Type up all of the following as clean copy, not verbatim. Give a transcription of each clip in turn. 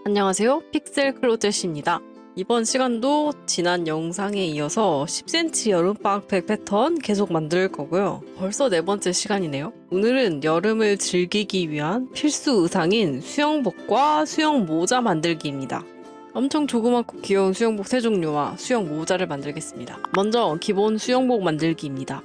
안녕하세요. 픽셀 클로젯입니다. 이번 시간도 지난 영상에 이어서 10cm 여름방학백 패턴 계속 만들 거고요. 벌써 네 번째 시간이네요. 오늘은 여름을 즐기기 위한 필수 의상인 수영복과 수영 모자 만들기입니다. 엄청 조그맣고 귀여운 수영복 3종류와 수영 모자를 만들겠습니다. 먼저 기본 수영복 만들기입니다.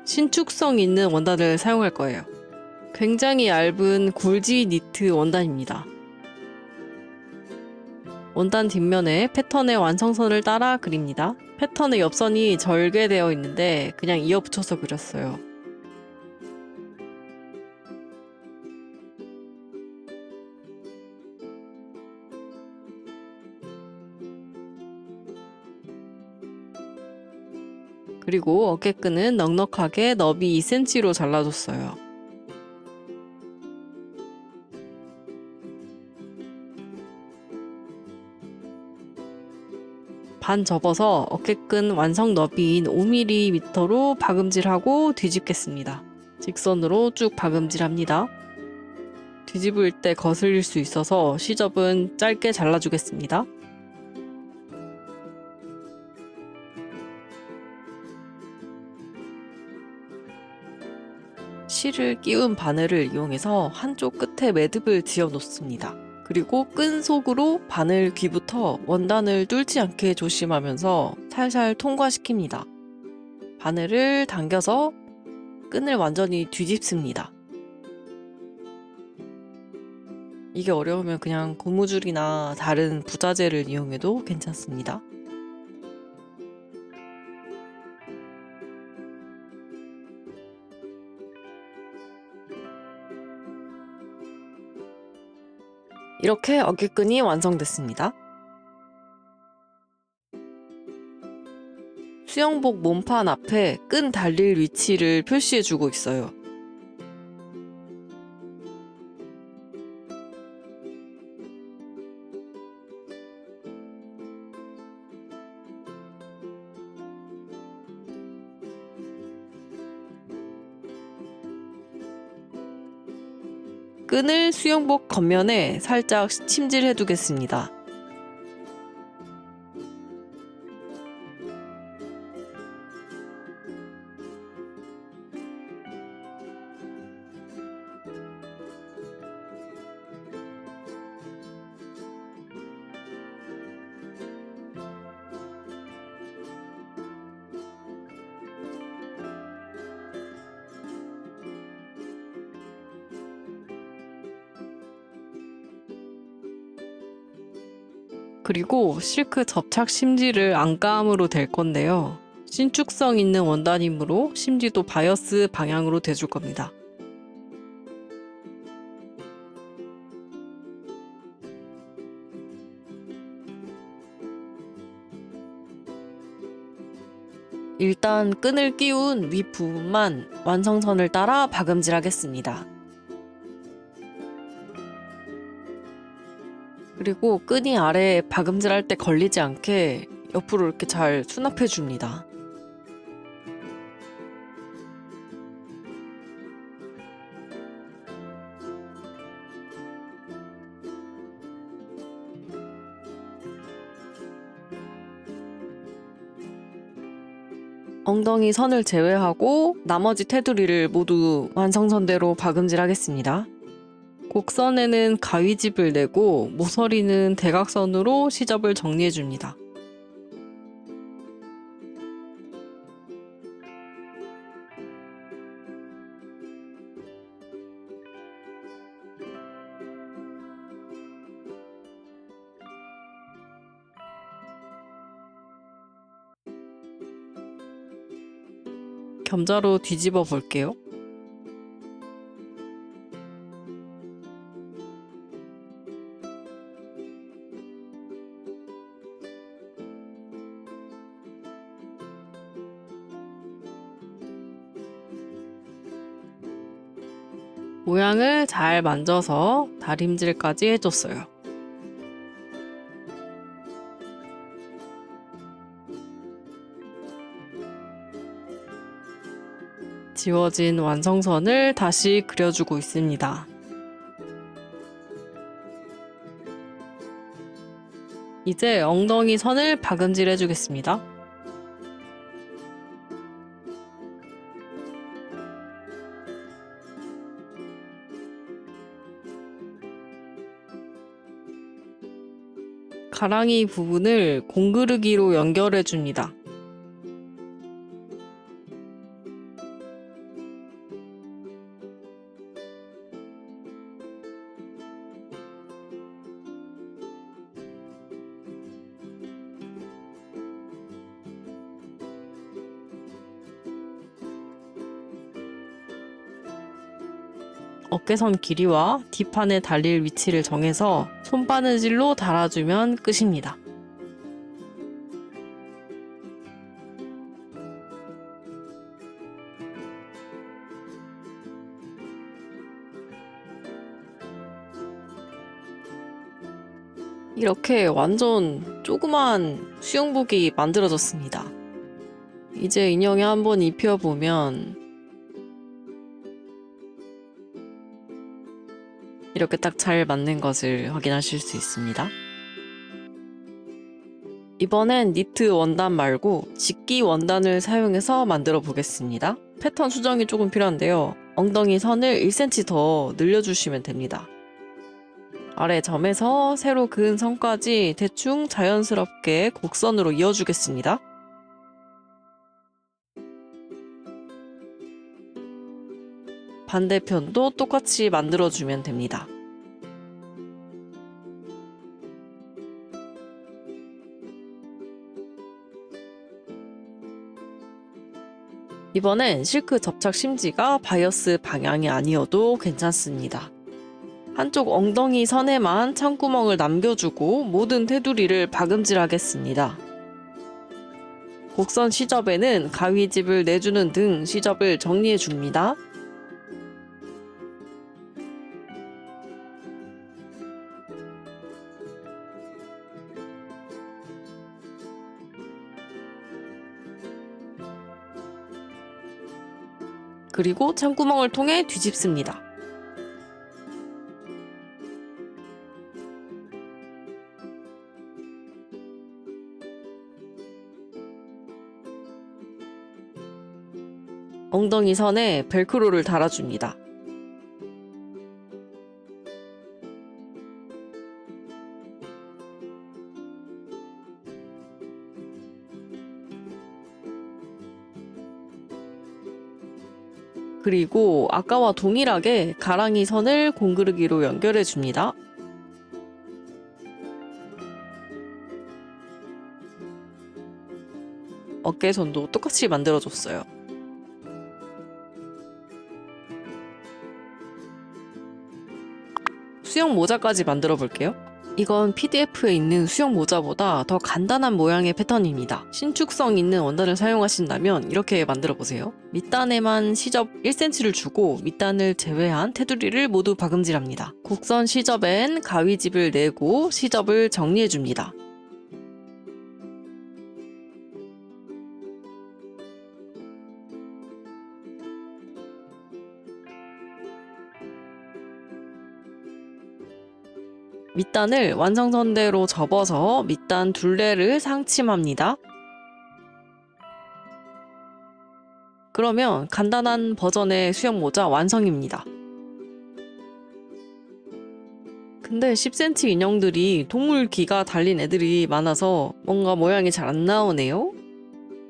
신축성 있는 원단을 사용할 거예요. 굉장히 얇은 굴지 니트 원단입니다. 원단 뒷면에 패턴의 완성선을 따라 그립니다. 패턴의 옆선이 절개되어 있는데 그냥 이어 붙여서 그렸어요. 그리고 어깨끈은 넉넉하게 너비 2cm로 잘라줬어요. 반 접어서 어깨끈 완성 너비인 5mm로 박음질하고 뒤집겠습니다. 직선으로 쭉 박음질합니다. 뒤집을 때 거슬릴 수 있어서 시접은 짧게 잘라주겠습니다. 실을 끼운 바늘을 이용해서 한쪽 끝에 매듭을 지어 놓습니다. 그리고 끈 속으로 바늘 귀부터 원단을 뚫지 않게 조심하면서 살살 통과시킵니다. 바늘을 당겨서 끈을 완전히 뒤집습니다. 이게 어려우면 그냥 고무줄이나 다른 부자재를 이용해도 괜찮습니다. 이렇게 어깨끈이 완성됐습니다. 수영복 몸판 앞에 끈 달릴 위치를 표시해주고 있어요. 끈을 수영복 겉면에 살짝 침질해 두겠습니다. 그리고 실크 접착 심지를 안감으로 댈 건데요. 신축성 있는 원단이므로 심지도 바이어스 방향으로 대줄 겁니다. 일단 끈을 끼운 윗부분만 완성선을 따라 박음질하겠습니다. 그리고 끈이 아래에 박음질할 때 걸리지 않게 옆으로 이렇게 잘 수납해 줍니다. 엉덩이 선을 제외하고 나머지 테두리를 모두 완성선대로 박음질하겠습니다. 곡선에는 가위집을 내고 모서리는 대각선으로 시접을 정리해줍니다. 겸자로 뒤집어 볼게요. 모양을 잘 만져서 다림질까지 해줬어요. 지워진 완성선을 다시 그려주고 있습니다. 이제 엉덩이 선을 박음질 해주겠습니다. 가랑이 부분을 공그르기로 연결해 줍니다. 어깨선 길이와 뒷판에 달릴 위치를 정해서 손바느질로 달아주면 끝입니다. 이렇게 완전 조그만 수영복이 만들어졌습니다. 이제 인형에 한번 입혀보면 이렇게 딱 잘 맞는 것을 확인하실 수 있습니다. 이번엔 니트 원단 말고 직기 원단을 사용해서 만들어 보겠습니다. 패턴 수정이 조금 필요한데요. 엉덩이 선을 1cm 더 늘려주시면 됩니다. 아래 점에서 세로 그은 선까지 대충 자연스럽게 곡선으로 이어주겠습니다. 반대편도 똑같이 만들어주면 됩니다. 이번엔 실크 접착 심지가 바이어스 방향이 아니어도 괜찮습니다. 한쪽 엉덩이 선에만 창구멍을 남겨주고 모든 테두리를 박음질하겠습니다. 곡선 시접에는 가위집을 내주는 등 시접을 정리해줍니다. 그리고 창구멍을 통해 뒤집습니다. 엉덩이 선에 벨크로를 달아줍니다. 그리고 아까와 동일하게 가랑이 선을 공그르기로 연결해 줍니다. 어깨선도 똑같이 만들어줬어요. 수영 모자까지 만들어 볼게요. 이건 PDF에 있는 수영 모자보다 더 간단한 모양의 패턴입니다. 신축성 있는 원단을 사용하신다면 이렇게 만들어 보세요. 밑단에만 시접 1cm를 주고 밑단을 제외한 테두리를 모두 박음질합니다. 곡선 시접엔 가위집을 내고 시접을 정리해 줍니다. 밑단을 완성선대로 접어서 밑단 둘레를 상침합니다. 그러면 간단한 버전의 수영 모자 완성입니다. 근데 10cm 인형들이 동물 귀가 달린 애들이 많아서 뭔가 모양이 잘 안 나오네요.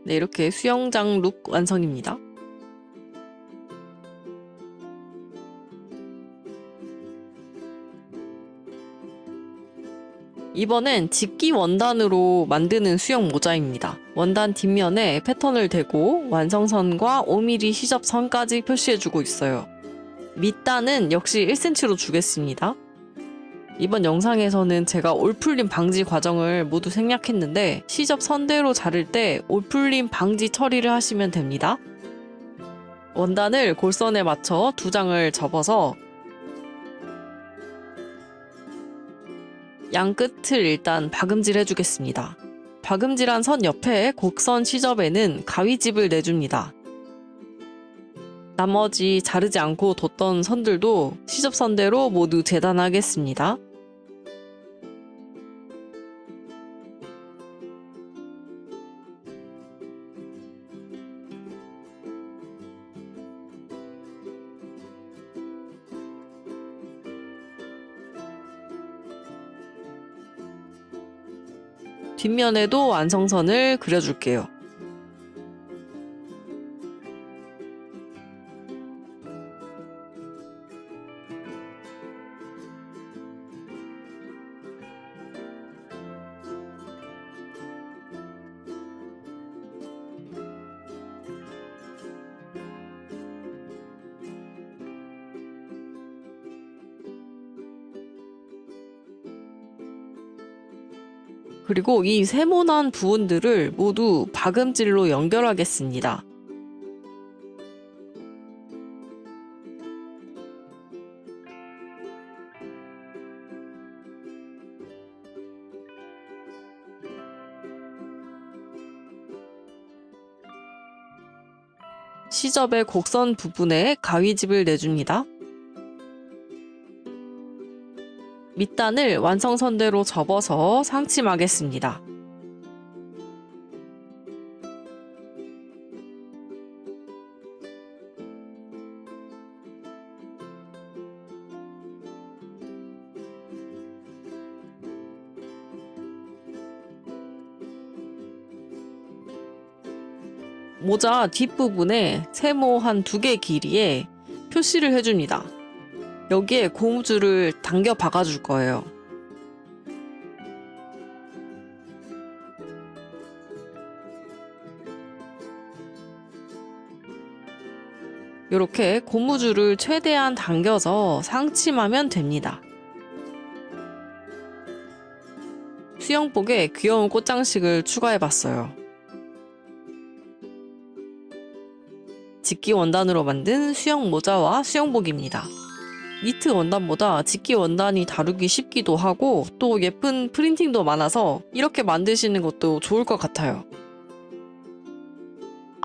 네, 이렇게 수영장 룩 완성입니다. 이번엔 직기 원단으로 만드는 수영 모자입니다. 원단 뒷면에 패턴을 대고 완성선과 5mm 시접선까지 표시해주고 있어요. 밑단은 역시 1cm로 주겠습니다. 이번 영상에서는 제가 올풀림 방지 과정을 모두 생략했는데 시접선대로 자를 때 올풀림 방지 처리를 하시면 됩니다. 원단을 골선에 맞춰 2장을 접어서 양 끝을 일단 박음질 해주겠습니다. 박음질한 선 옆에 곡선 시접에는 가위집을 내줍니다. 나머지 자르지 않고 뒀던 선들도 시접선대로 모두 재단하겠습니다. 뒷면에도 완성선을 그려줄게요. 그리고 이 세모난 부분들을 모두 박음질로 연결하겠습니다. 시접의 곡선 부분에 가위집을 내줍니다. 밑단을 완성선대로 접어서 상침하겠습니다. 모자 뒷부분에 세모 한 2개 길이에 표시를 해줍니다. 여기에 고무줄을 당겨 박아줄 거예요. 이렇게 고무줄을 최대한 당겨서 상침하면 됩니다. 수영복에 귀여운 꽃장식을 추가해봤어요. 직기 원단으로 만든 수영 모자와 수영복입니다. 니트 원단보다 직기 원단이 다루기 쉽기도 하고 또 예쁜 프린팅도 많아서 이렇게 만드시는 것도 좋을 것 같아요.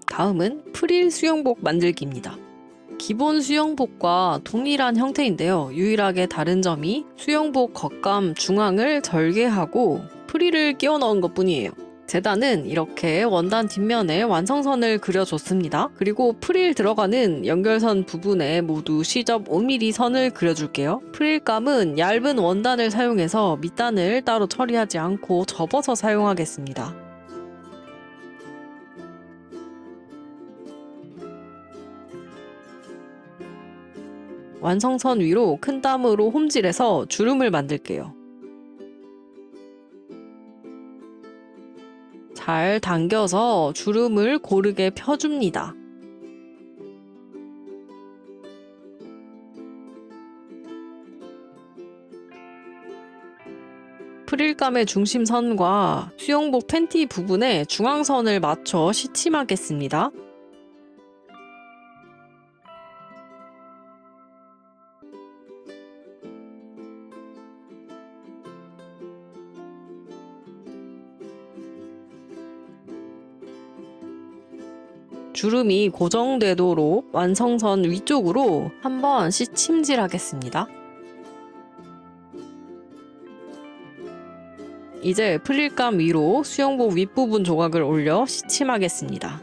다음은 프릴 수영복 만들기입니다. 기본 수영복과 동일한 형태인데요. 유일하게 다른 점이 수영복 겉감 중앙을 절개하고 프릴을 끼워 넣은 것 뿐이에요. 재단은 이렇게 원단 뒷면에 완성선을 그려줬습니다. 그리고 프릴 들어가는 연결선 부분에 모두 시접 5mm 선을 그려줄게요. 프릴감은 얇은 원단을 사용해서 밑단을 따로 처리하지 않고 접어서 사용하겠습니다. 완성선 위로 큰 땀으로 홈질해서 주름을 만들게요. 잘 당겨서 주름을 고르게 펴줍니다. 프릴감의 중심선과 수영복 팬티 부분에 중앙선을 맞춰 시침하겠습니다. 주름이 고정되도록 완성선 위쪽으로 한번 시침질 하겠습니다. 이제 프릴감 위로 수영복 윗부분 조각을 올려 시침하겠습니다.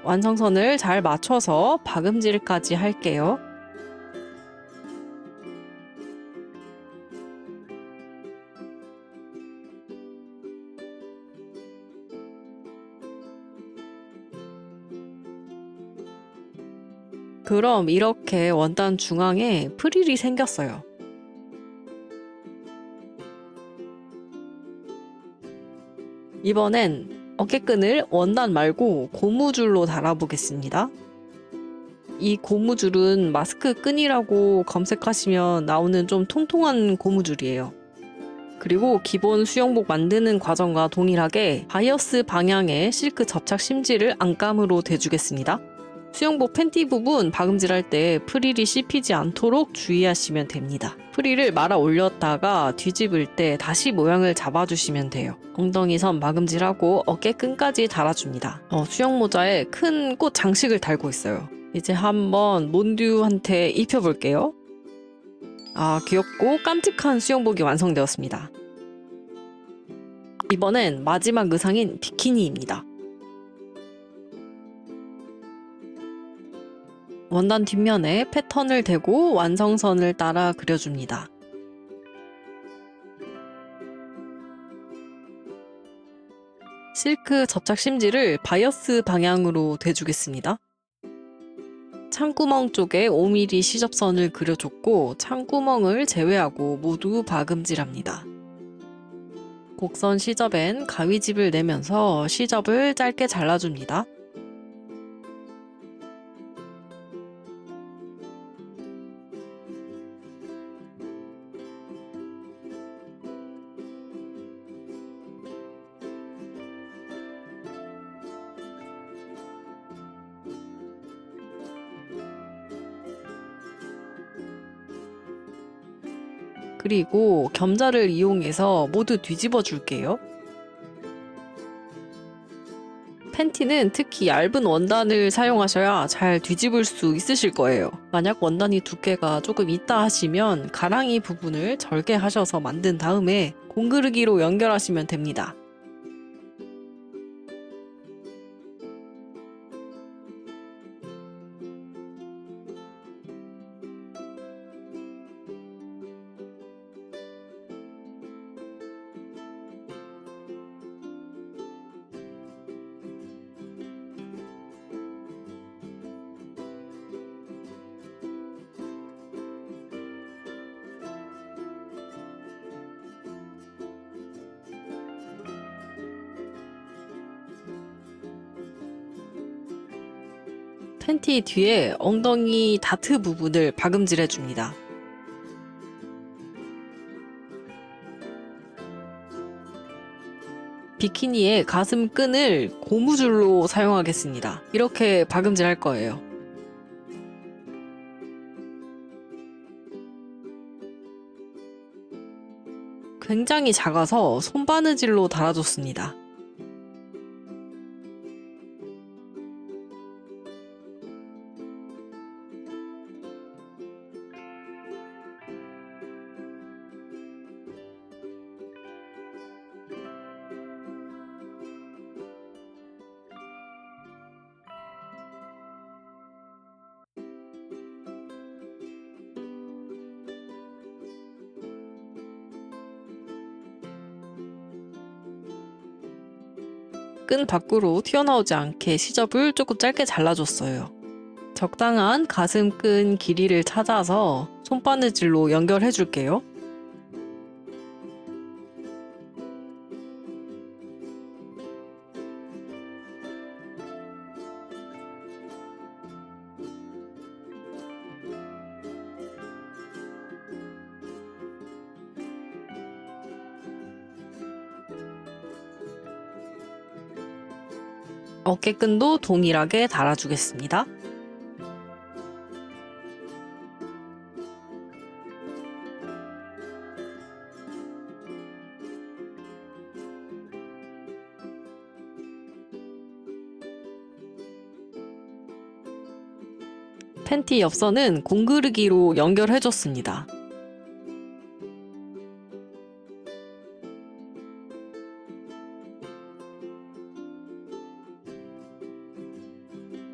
완성선을 잘 맞춰서 박음질까지 할게요. 그럼 이렇게 원단 중앙에 프릴이 생겼어요. 이번엔 어깨끈을 원단 말고 고무줄로 달아보겠습니다. 이 고무줄은 마스크 끈이라고 검색하시면 나오는 좀 통통한 고무줄이에요. 그리고 기본 수영복 만드는 과정과 동일하게 바이어스 방향의 실크 접착 심지를 안감으로 대주겠습니다. 수영복 팬티 부분 박음질할 때 프릴이 씹히지 않도록 주의하시면 됩니다. 프릴을 말아 올렸다가 뒤집을 때 다시 모양을 잡아주시면 돼요. 엉덩이 선 박음질하고 어깨끈까지 달아줍니다. 수영 모자에 큰 꽃 장식을 달고 있어요. 이제 한번 몬듀한테 입혀볼게요. 귀엽고 깜찍한 수영복이 완성되었습니다. 이번엔 마지막 의상인 비키니입니다. 원단 뒷면에 패턴을 대고 완성선을 따라 그려줍니다. 실크 접착 심지를 바이어스 방향으로 대주겠습니다. 창구멍 쪽에 5mm 시접선을 그려줬고 창구멍을 제외하고 모두 박음질합니다. 곡선 시접엔 가위집을 내면서 시접을 짧게 잘라줍니다. 그리고 겸자를 이용해서 모두 뒤집어 줄게요. 팬티는 특히 얇은 원단을 사용하셔야 잘 뒤집을 수 있으실 거예요. 만약 원단이 두께가 조금 있다 하시면 가랑이 부분을 절개하셔서 만든 다음에 공그르기로 연결하시면 됩니다. 팬티 뒤에 엉덩이 다트 부분을 박음질해 줍니다. 비키니의 가슴 끈을 고무줄로 사용하겠습니다. 이렇게 박음질 할 거예요. 굉장히 작아서 손바느질로 달아줬습니다. 끈 밖으로 튀어나오지 않게 시접을 조금 짧게 잘라줬어요. 적당한 가슴끈 길이를 찾아서 손바느질로 연결해 줄게요. 어깨끈도 동일하게 달아주겠습니다. 팬티 옆선은 공그르기로 연결해줬습니다.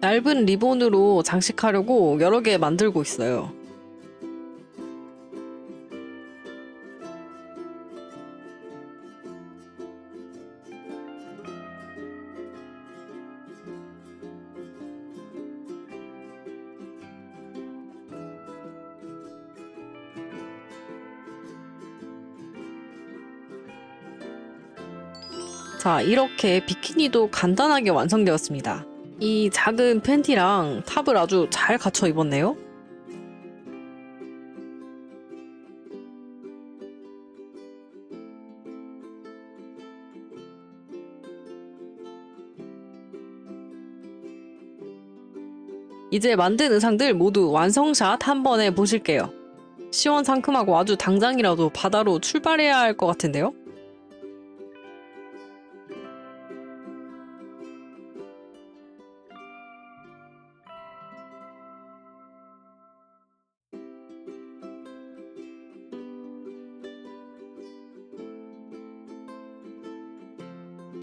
얇은 리본으로 장식하려고 여러 개 만들고 있어요. 자, 이렇게 비키니도 간단하게 완성되었습니다. 이 작은 팬티랑 탑을 아주 잘 갖춰 입었네요. 이제 만든 의상들 모두 완성샷 한 번에 보실게요. 시원상큼하고 아주 당장이라도 바다로 출발해야 할 것 같은데요?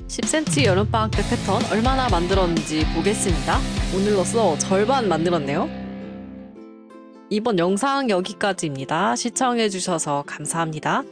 (10cm) 여름방학때 패턴 얼마나 만들었는지 보겠습니다. 오늘로써 절반 만들었네요. 이번 영상 여기까지입니다. 시청해주셔서 감사합니다.